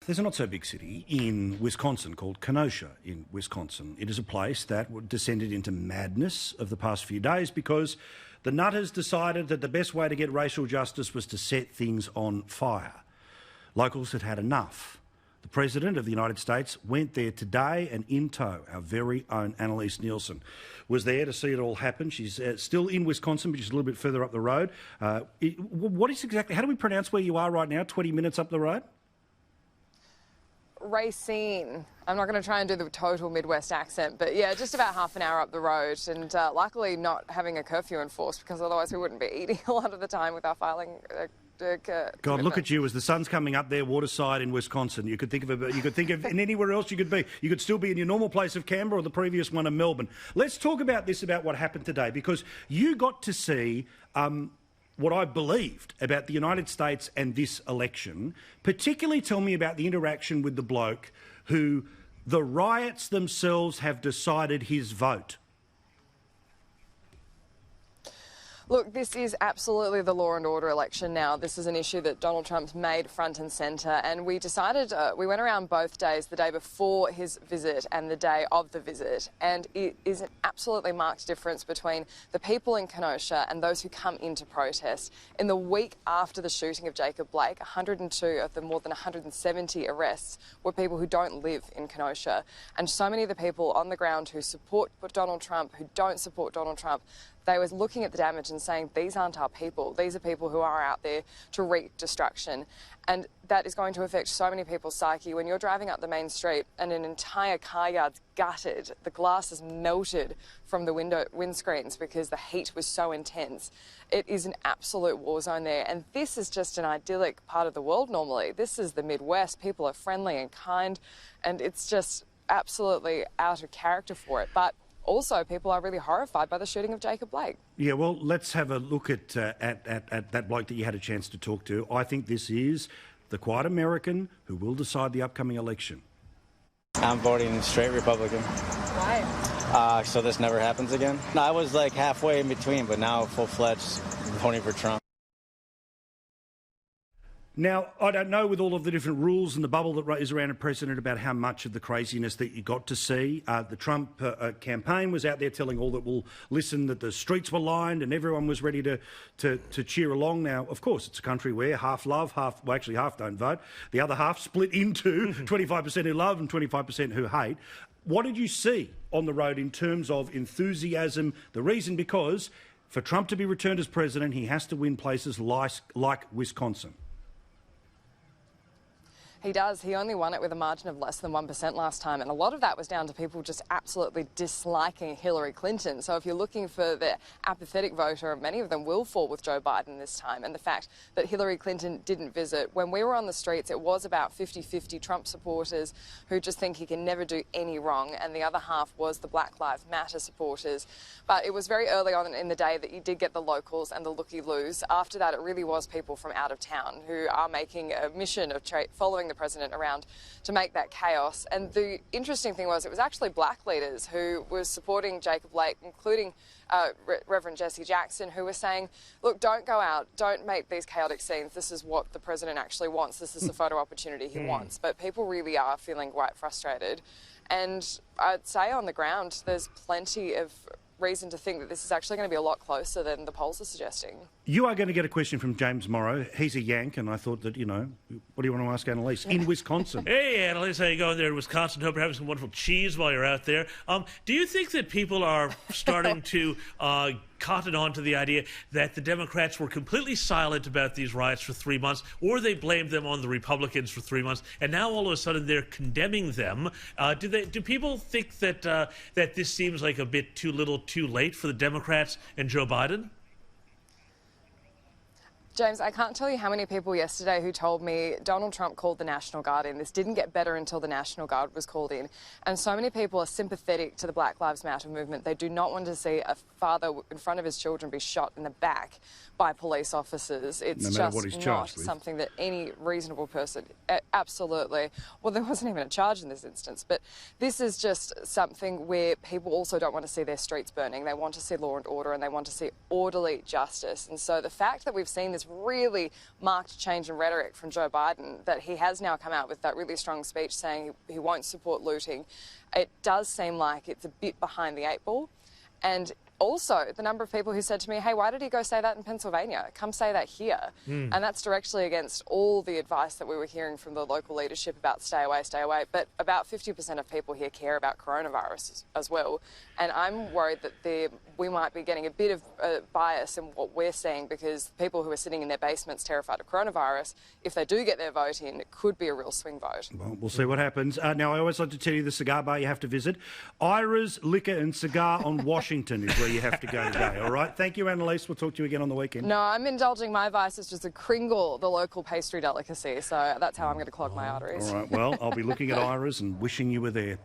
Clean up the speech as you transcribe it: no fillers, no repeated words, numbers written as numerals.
There's a not-so-big city in Wisconsin called Kenosha in Wisconsin. It is a place that descended into madness of the past few days because the nutters decided that the best way to get racial justice was to set things on fire. Locals had had enough. The President of the United States went there today, and in tow, our very own Annelise Nielsen was there to see it all happen. She's still in Wisconsin, but she's a little bit further up the road. What is exactly, how do we pronounce where you are right now, 20 minutes up the road? Racine. I'm not going to try and do the total Midwest accent, but yeah, just about half an hour up the road, and luckily not having a curfew enforced, because otherwise we wouldn't be eating a lot of the time with our filing. God, look at you as the sun's coming up there, waterside in Wisconsin. You could think of and anywhere else you could be. You could still be in your normal place of Canberra or the previous one in Melbourne. Let's talk about what happened today, because you got to see what I believed about the United States and this election. Particularly tell me about the interaction with the bloke who the riots themselves have decided his vote. Look, this is absolutely the law and order election now. This is an issue that Donald Trump's made front and centre, and we decided, we went around both days, the day before his visit and the day of the visit, and it is an absolutely marked difference between the people in Kenosha and those who come in to protest. In the week after the shooting of Jacob Blake, 102 of the more than 170 arrests were people who don't live in Kenosha, and so many of the people on the ground who support Donald Trump, who don't support Donald Trump, they were looking at the damage and saying, these aren't our people. These are people who are out there to wreak destruction. And that is going to affect so many people's psyche. When you're driving up the main street and an entire car yard's gutted, the glass is melted from the windscreens because the heat was so intense. It is an absolute war zone there. And this is just an idyllic part of the world normally. This is the Midwest. People are friendly and kind. And it's just absolutely out of character for it. But also, people are really horrified by the shooting of Jacob Blake. Yeah, well, let's have a look at that bloke that you had a chance to talk to. I think this is the quiet American who will decide the upcoming election. I'm voting straight Republican. Why? So this never happens again. No, I was like halfway in between, but now full-fledged voting for Trump. Now, I don't know with all of the different rules and the bubble that is around a president about how much of the craziness that you got to see. The Trump campaign was out there telling all that will listen that the streets were lined and everyone was ready to cheer along. Now, of course, it's a country where half love, half don't vote. The other half split into 25% who love and 25% who hate. What did you see on the road in terms of enthusiasm? The reason because for Trump to be returned as president, he has to win places like Wisconsin. He does. He only won it with a margin of less than 1% last time, and a lot of that was down to people just absolutely disliking Hillary Clinton. So if you're looking for the apathetic voter, many of them will fall with Joe Biden this time. And the fact that Hillary Clinton didn't visit, when we were on the streets, it was about 50-50 Trump supporters who just think he can never do any wrong, and the other half was the Black Lives Matter supporters. But it was very early on in the day that you did get the locals and the looky-loos. After that, it really was people from out of town who are making a mission of following the president around to make that chaos. And the interesting thing was it was actually black leaders who were supporting Jacob Blake, including Reverend Jesse Jackson, who were saying, look, don't go out, don't make these chaotic scenes. This is what the president actually wants. This is the photo opportunity he wants. But people really are feeling quite frustrated. And I'd say on the ground, there's plenty of reason to think that this is actually going to be a lot closer than the polls are suggesting. You are going to get a question from James Morrow. He's a Yank, and I thought that, you know, what do you want to ask Annelise? In Wisconsin. Hey, Annelise, how you going there in Wisconsin? Hope you're having some wonderful cheese while you're out there. Do you think that people are starting to cotton on to the idea that the Democrats were completely silent about these riots for 3 months, or they blamed them on the Republicans for 3 months, and now all of a sudden they're condemning them? Do people think that that this seems like a bit too little, too late for the Democrats and Joe Biden? James, I can't tell you how many people yesterday who told me Donald Trump called the National Guard in. This didn't get better until the National Guard was called in. And so many people are sympathetic to the Black Lives Matter movement. They do not want to see a father in front of his children be shot in the back by police officers. It's just not something that any reasonable person... Absolutely. Well, there wasn't even a charge in this instance. But this is just something where people also don't want to see their streets burning. They want to see law and order, and they want to see orderly justice. And so the fact that we've seen this this really marked change in rhetoric from Joe Biden, that he has now come out with that really strong speech saying he won't support looting, it does seem like it's a bit behind the eight ball. And also, the number of people who said to me, hey, why did he go say that in Pennsylvania? Come say that here. And that's directly against all the advice that we were hearing from the local leadership about stay away, stay away. But about 50% of people here care about coronavirus as well. And I'm worried that we might be getting a bit of bias in what we're seeing, because people who are sitting in their basements terrified of coronavirus, if they do get their vote in, it could be a real swing vote. Well, we'll see what happens. Now, I always like to tell you the cigar bar you have to visit. Ira's Liquor and Cigar on Washington is where you have to go today, all right? Thank you, Annelise. We'll talk to you again on the weekend. No, I'm indulging my vices just to Kringle, the local pastry delicacy, so that's how I'm going to clog my arteries. All right, well, I'll be looking at Ira's and wishing you were there.